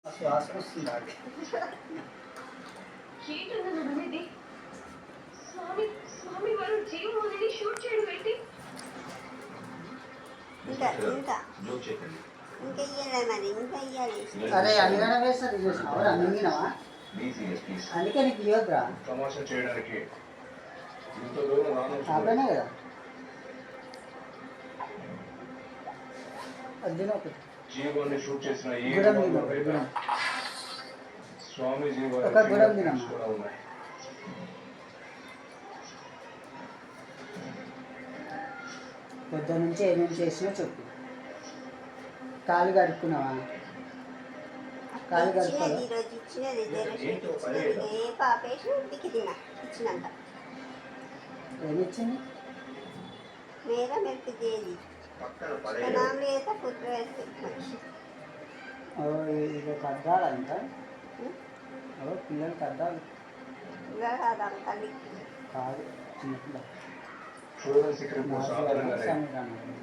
శ్వాస వస్తుంది ఏంటన్నా నమ్మేది స్వామి స్వామి వారు జీవమోహిని షూట్ చేయడం ఏంటి ఇంకా ఇంకా ఇంకా ఇయ్యాలి మరి ఇంకా ఇయ్యాలి. అరే అన్నగానే వేస్తారు చూసినావు అన్నగినవా అందుకే నీకు ఇవ్వద్దురా తమాషా చేయడానికి ఇంత దూరం అప్పుడనే రాను కదా అది ఒకటి జీవాన్ని షూట్ చేసిన ఈ గుడం బొమ్మ తిను, పైన గుడం. స్వామీజీ ఒక వారి గుడం fingerprints తినమ్మా. కూడా ఉన్నాయి. పొద్దు నుంచి ఏమేమి చేసినా చెప్పు. కాలు కడుక్కున్నావా? కాలు ఇచ్చినది కడుక్కోవాలి. ఈరోజు ఇచ్చినది ఇచ్చినది ఏ పాపేసి ఉడికి తిన్నా ఇచ్చినంత ఏమి ఇచ్చింది? మేర మెరుపు చేది నామ వేత పుత్ర వేస్తే ఓ ఇది కద్దాలా ఇంకా? ఓ పిల్లలు కద్దాలు ఇలా కాదు తల్లి కాదు చిన్నపిల్ల ఫోరెన్సిక్ రిపోర్ట్ సాధారణంగానే సమీరాన్ని